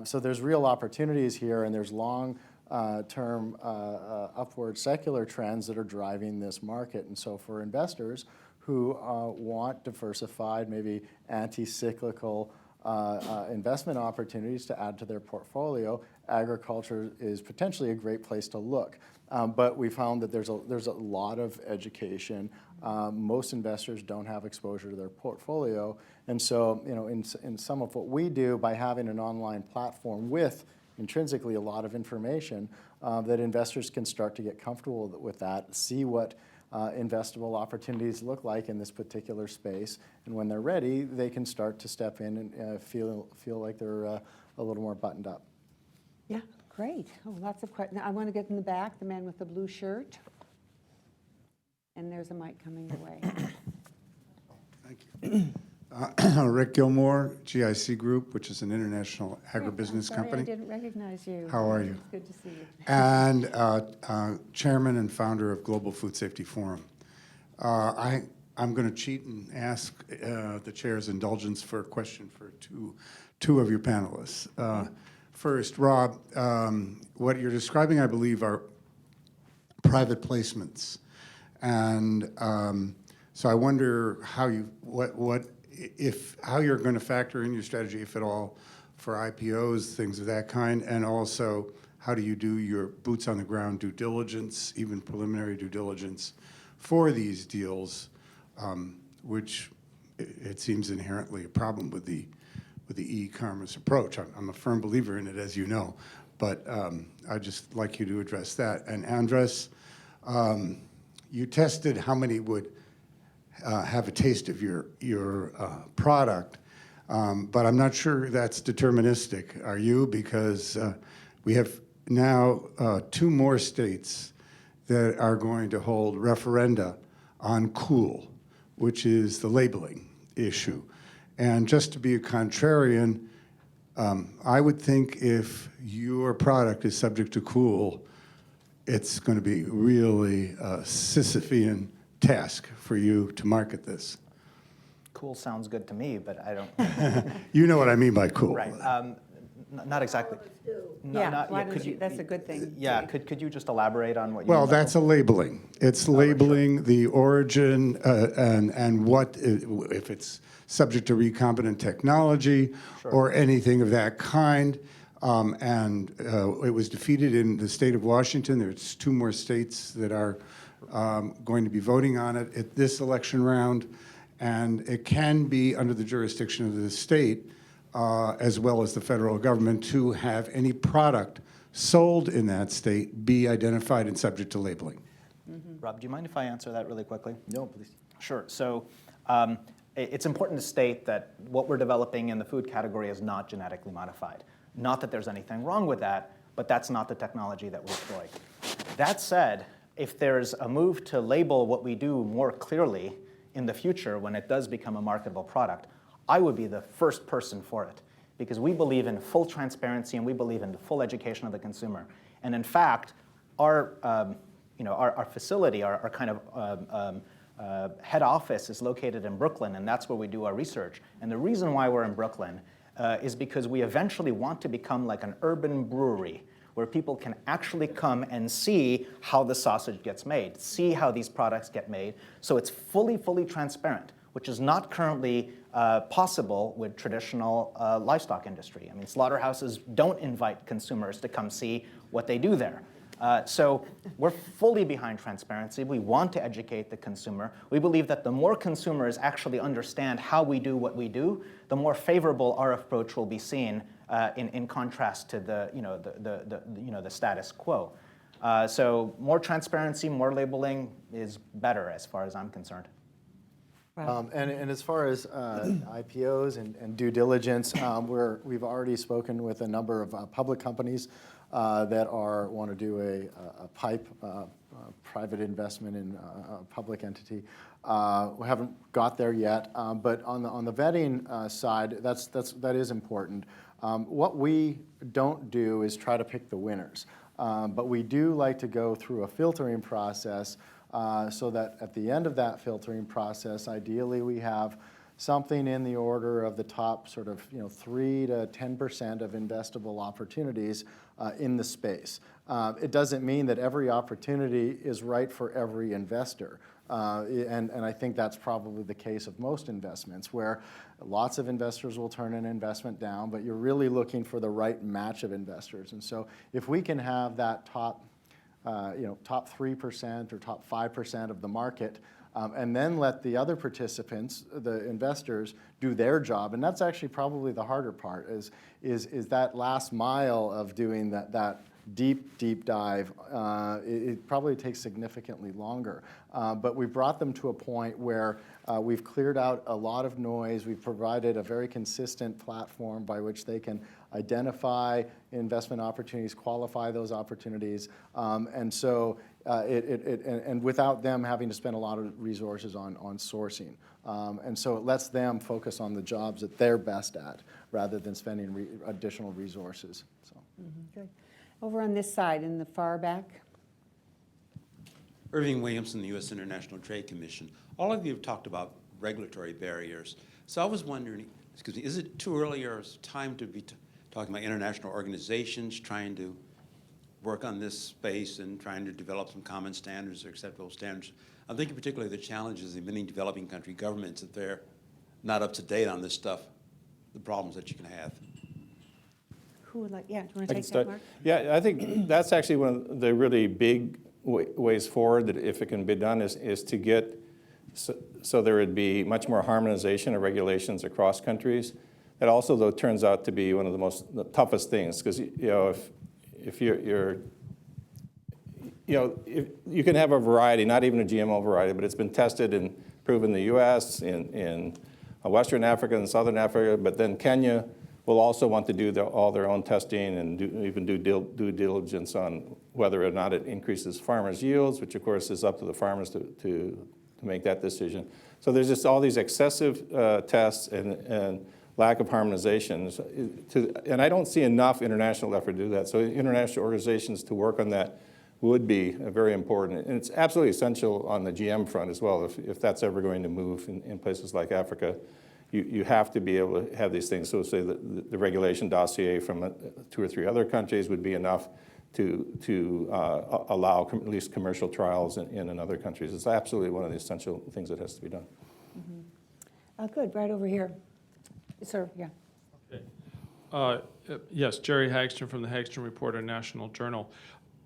Speaker 3: So there's real opportunities here, and there's long-term upward secular trends that are driving this market. And so for investors who want diversified, maybe anti-cyclical investment opportunities to add to their portfolio, agriculture is potentially a great place to look. But we found that there's a lot of education. Most investors don't have exposure to their portfolio. And so, in some of what we do, by having an online platform with intrinsically a lot of information, that investors can start to get comfortable with that, see what investable opportunities look like in this particular space. And when they're ready, they can start to step in and feel like they're a little more buttoned up.
Speaker 1: Yeah, great. Oh, lots of questions. I want to get in the back, the man with the blue shirt. And there's a mic coming your way.
Speaker 9: Thank you. Rick Gilmore, GIC Group, which is an international agribusiness company.
Speaker 1: I didn't recognize you.
Speaker 9: How are you?
Speaker 1: It's good to see you.
Speaker 9: And chairman and founder of Global Food Safety Forum. I'm going to cheat and ask the chair's indulgence for a question for two of your panelists. First, Rob, what you're describing, I believe, are private placements. And so I wonder how you're going to factor in your strategy, if at all, for IPOs, things of that kind, and also how do you do your boots on the ground due diligence, even preliminary due diligence, for these deals, which it seems inherently a problem with the e-commerce approach. I'm a firm believer in it, as you know, but I'd just like you to address that. And Andres, you tested how many would have a taste of your product. But I'm not sure that's deterministic. Are you? Because we have now 2 more states that are going to hold referenda on cool, which is the labeling issue. And just to be a contrarian, I would think if your product is subject to cool, it's going to be really a Sisyphean task for you to market this.
Speaker 2: Cool sounds good to me, but I don't.
Speaker 9: You know what I mean by cool.
Speaker 2: Right. Not exactly.
Speaker 1: Yeah, why don't you, that's a good thing.
Speaker 2: Yeah, could you just elaborate on what you
Speaker 9: Well,
Speaker 2: mean by
Speaker 9: that's a labeling. It's labeling the origin and what, if it's subject to recombinant technology or anything of that kind. And it was defeated in the state of Washington. There's 2 more states that are going to be voting on it at this election round. And it can be under the jurisdiction of the state as well as the federal government to have any product sold in that state be identified and subject to labeling.
Speaker 2: Rob, do you mind if I answer that really quickly?
Speaker 3: No, please.
Speaker 2: Sure. So it's important to state that what we're developing in the food category is not genetically modified. Not that there's anything wrong with that, but that's not the technology that we're employing. That said, if there's a move to label what we do more clearly in the future when it does become a marketable product, I would be the first person for it, because we believe in full transparency and we believe in the full education of the consumer. And in fact, our facility, our kind of head office is located in Brooklyn, and that's where we do our research. And the reason why we're in Brooklyn is because we eventually want to become like an urban brewery where people can actually come and see how the sausage gets made, see how these products get made. So it's fully transparent, which is not currently possible with traditional livestock industry. I mean, slaughterhouses don't invite consumers to come see what they do there. So we're fully behind transparency. We want to educate the consumer. We believe that the more consumers actually understand how we do what we do, the more favorable our approach will be seen in contrast to the status quo. So more transparency, more labeling is better as far as I'm concerned.
Speaker 3: And as far as IPOs and due diligence, we've already spoken with a number of public companies that want to do a PIPE, private investment in a public entity. We haven't got there yet, but on the vetting side, that is important. What we don't do is try to pick the winners, but we do like to go through a filtering process so that at the end of that filtering process, ideally we have something in the order of the top sort of 3 to 10% of investable opportunities in the space. It doesn't mean that every opportunity is right for every investor. And I think that's probably the case of most investments, where lots of investors will turn an investment down, but you're really looking for the right match of investors. And so if we can have that top 3% or top 5% of the market, and then let the other participants, the investors, do their job. And that's actually probably the harder part, is that last mile of doing that deep dive. It probably takes significantly longer. But we've brought them to a point where we've cleared out a lot of noise. We've provided a very consistent platform by which they can identify investment opportunities, qualify those opportunities, and so and without them having to spend a lot of resources on sourcing. And so it lets them focus on the jobs that they're best at rather than spending additional resources. So.
Speaker 1: Good. Over on this side, in the far back.
Speaker 10: Irving Williamson, the U.S. International Trade Commission. All of you have talked about regulatory barriers. So I was wondering, excuse me, is it too early or is it time to be talking about international organizations trying to work on this space and trying to develop some common standards or acceptable standards? I'm thinking particularly the challenges in many developing country governments that they're not up to date on this stuff, the problems that you can have.
Speaker 1: Who would like, yeah, do you want to
Speaker 4: I can
Speaker 1: take that,
Speaker 4: start.
Speaker 1: Mark?
Speaker 4: Yeah, I think that's actually one of the really big ways forward, that if it can be done, is to get so there would be much more harmonization of regulations across countries. That also, though, turns out to be one of the toughest things, because if you can have a variety, not even a GMO variety, but it's been tested and proven in the U.S., in Western Africa and Southern Africa, but then Kenya will also want to do all their own testing and even do due diligence on whether or not it increases farmers' yields, which of course is up to the farmers to make that decision. So there's just all these excessive tests and lack of harmonization. And I don't see enough international effort to do that. So international organizations to work on that would be very important. And it's absolutely essential on the GM front as well. If that's ever going to move in places like Africa, you have to be able to have these things. So say that the regulation dossier from 2 or 3 other countries would be enough to allow at least commercial trials in other countries. It's absolutely one of the essential things that has to be done.
Speaker 1: Good, right over here. Sir, yeah.
Speaker 11: Okay. Yes, Jerry Hagstrom from the Hagstrom Reporter National Journal.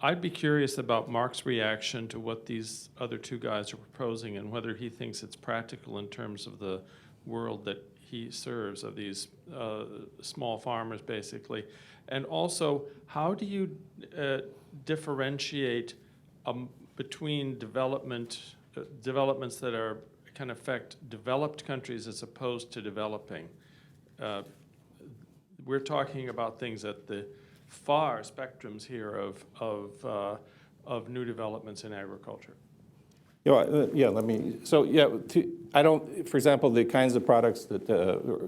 Speaker 11: I'd be curious about Mark's reaction to what these other 2 guys are proposing and whether he thinks it's practical in terms of the world that he serves, of these small farmers, basically. And also, how do you differentiate between developments that can affect developed countries as opposed to developing? We're talking about things at the far spectrums here of new developments in agriculture.
Speaker 4: Yeah, I don't, for example, the kinds of products that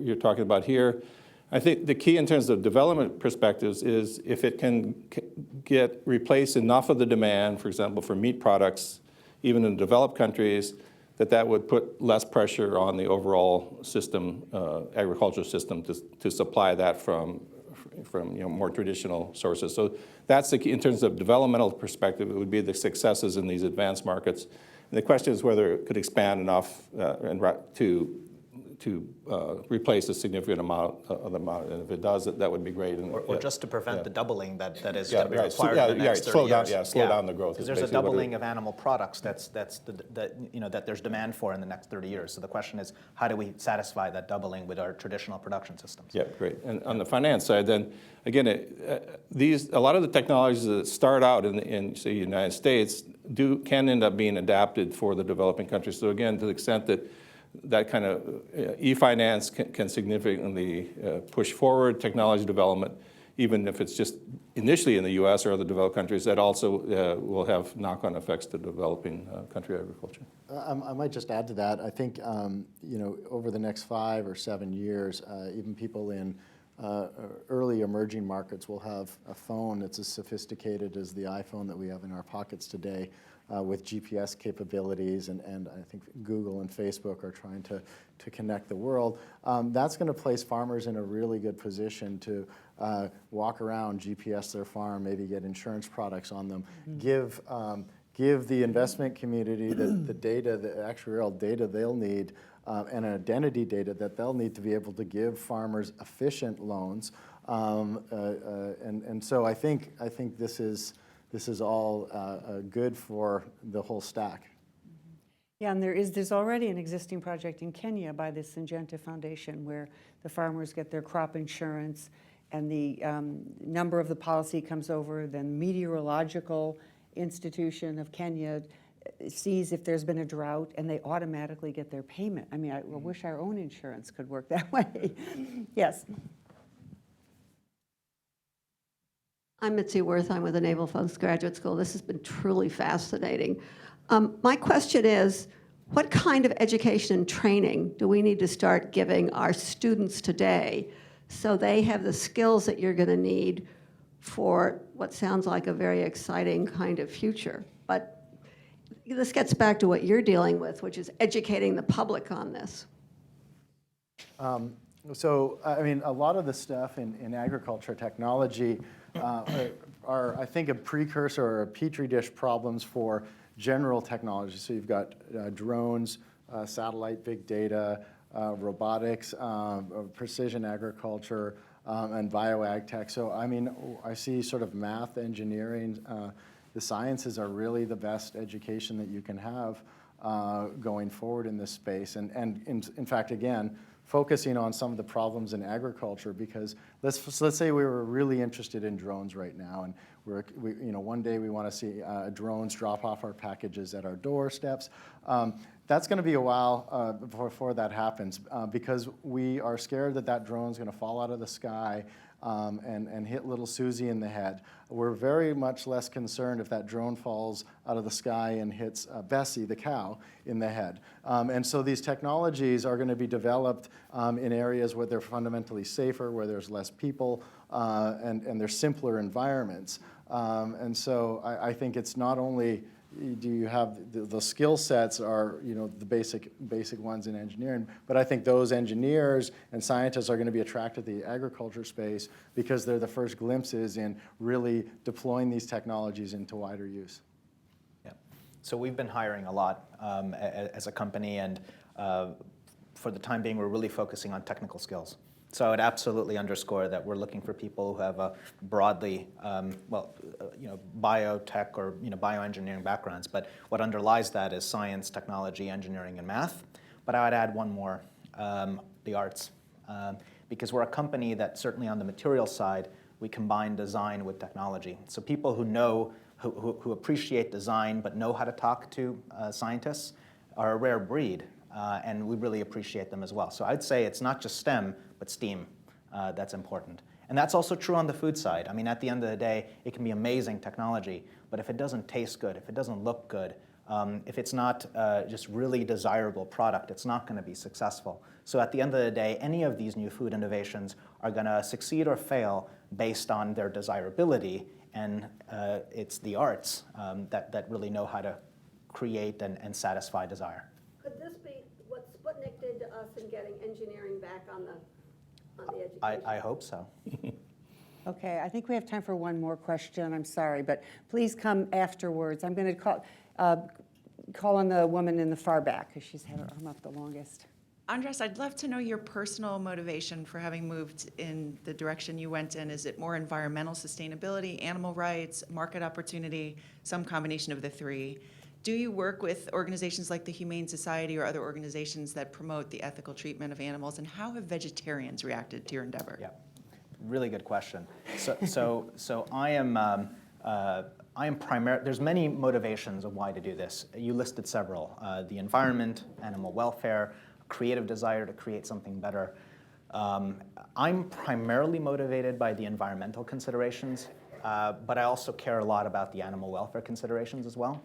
Speaker 4: you're talking about here, I think the key in terms of development perspectives is if it can replace enough of the demand, for example, for meat products, even in developed countries, that would put less pressure on the overall system, agricultural system, to supply that from more traditional sources. So that's the key in terms of developmental perspective. It would be the successes in these advanced markets. And the question is whether it could expand enough to replace a significant amount of the amount. And if it does, that would be great. And,
Speaker 2: or just to prevent the doubling that is going to be required in the next 30
Speaker 4: slow
Speaker 2: years.
Speaker 4: Down, slow down the growth.
Speaker 2: Because there's a doubling of animal products that there's demand for in the next 30 years. So the question is, how do we satisfy that doubling with our traditional production systems?
Speaker 4: Yeah, great. And on the finance side, then again, a lot of the technologies that start out in say, the United States can end up being adapted for the developing countries. So again, to the extent that kind of e-finance can significantly push forward technology development, even if it's just initially in the U.S. or other developed countries, that also will have knock-on effects to developing country agriculture.
Speaker 3: I might just add to that. I think over the next 5 or 7 years, even people in early emerging markets will have a phone that's as sophisticated as the iPhone that we have in our pockets today, with GPS capabilities, and I think Google and Facebook are trying to connect the world. That's going to place farmers in a really good position to walk around, GPS their farm, maybe get insurance products on them, give the investment community the data, the actuarial data they'll need, and identity data that they'll need to be able to give farmers efficient loans. And so I think this is all good for the whole stack.
Speaker 1: Yeah, and there's already an existing project in Kenya by the Syngenta Foundation where the farmers get their crop insurance, and the number of the policy comes over, then Meteorological Institution of Kenya sees if there's been a drought, and they automatically get their payment. I mean, I wish our own insurance could work that way. Yes.
Speaker 12: I'm Mitzi Worth. I'm with the Naval Postgraduate School. This has been truly fascinating. My question is, what kind of education and training do we need to start giving our students today so they have the skills that you're going to need for what sounds like a very exciting kind of future? But this gets back to what you're dealing with, which is educating the public on this.
Speaker 3: So, I mean, a lot of the stuff in agriculture technology are, I think, a precursor or a petri dish problems for general technology. So you've got drones, satellite big data, robotics, precision agriculture, and bioag tech. So, I mean, I see sort of math, engineering, the sciences are really the best education that you can have going forward in this space. And in fact, again, focusing on some of the problems in agriculture, because let's say we were really interested in drones right now, and one day we want to see drones drop off our packages at our doorsteps. That's going to be a while before that happens, because we are scared that drone's going to fall out of the sky and hit little Susie in the head. We're very much less concerned if that drone falls out of the sky and hits Bessie, the cow, in the head. And so these technologies are going to be developed in areas where they're fundamentally safer, where there's less people, and they're simpler environments. And so I think it's not only do you have the skill sets are the basic ones in engineering, but I think those engineers and scientists are going to be attracted to the agriculture space because they're the first glimpses in really deploying these technologies into wider use.
Speaker 2: Yeah. So we've been hiring a lot as a company, and for the time being, we're really focusing on technical skills. So I would absolutely underscore that we're looking for people who have a broadly, biotech or bioengineering backgrounds. But what underlies that is science, technology, engineering, and math. But I would add one more, the arts, because we're a company that certainly on the material side we combine design with technology. So people who know, who appreciate design but know how to talk to scientists are a rare breed. And we really appreciate them as well. So I'd say it's not just STEM, but STEAM that's important. And that's also true on the food side. I mean, at the end of the day, it can be amazing technology, but if it doesn't taste good, if it doesn't look good, if it's not just really desirable product, it's not going to be successful. So at the end of the day, any of these new food innovations are going to succeed or fail based on their desirability, and it's the arts that really know how to create and satisfy desire.
Speaker 12: Could this be what Sputnik did to us in getting engineering back on the education?
Speaker 2: I hope so.
Speaker 1: Okay, I think we have time for one more question. I'm sorry, but please come afterwards. I'm going to call on the woman in the far back because she's had her arm up the longest.
Speaker 13: Andres, I'd love to know your personal motivation for having moved in the direction you went in. Is it more environmental sustainability, animal rights, market opportunity, some combination of the three? Do you work with organizations like the Humane Society or other organizations that promote the ethical treatment of animals? And how have vegetarians reacted to your endeavor?
Speaker 2: Yeah, really good question. So I am primarily, there's many motivations of why to do this. You listed several, the environment, animal welfare, creative desire to create something better. I'm primarily motivated by the environmental considerations, but I also care a lot about the animal welfare considerations as well.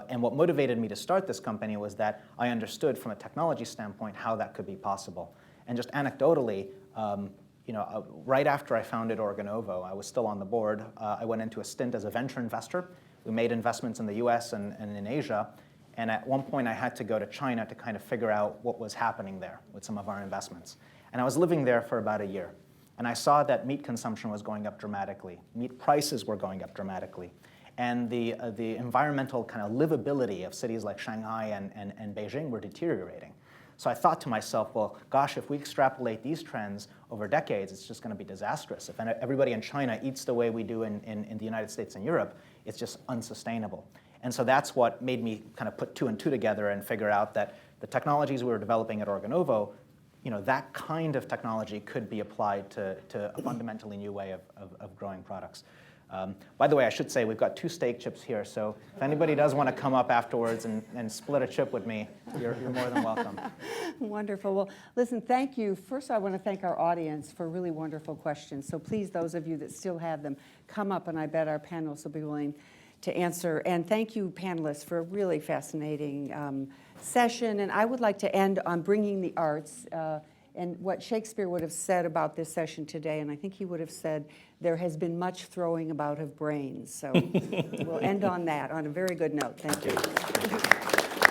Speaker 2: And what motivated me to start this company was that I understood from a technology standpoint how that could be possible. And just anecdotally, right after I founded Organovo, I was still on the board. I went into a stint as a venture investor. We made investments in the US and in Asia. And at one point, I had to go to China to kind of figure out what was happening there with some of our investments. And I was living there for about a year. And I saw that meat consumption was going up dramatically. Meat prices were going up dramatically. And the environmental kind of livability of cities like Shanghai and Beijing were deteriorating. So I thought to myself, well, gosh, if we extrapolate these trends over decades, it's just going to be disastrous. If everybody in China eats the way we do in the United States and Europe, it's just unsustainable. And so that's what made me kind of put two and two together and figure out that the technologies we were developing at Organovo, that kind of technology could be applied to a fundamentally new way of growing products. By the way, I should say we've got 2 steak chips here, so if anybody does want to come up afterwards and split a chip with me, you're more than welcome.
Speaker 1: Wonderful. Well, listen, thank you. First, I want to thank our audience for really wonderful questions. So please, those of you that still have them, come up, and I bet our panelists will be willing to answer. And thank you, panelists, for a really fascinating session. And I would like to end on bringing the arts and what Shakespeare would have said about this session today. And I think he would have said, there has been much throwing about of brains. So we'll end on that, on a very good note. Thank you.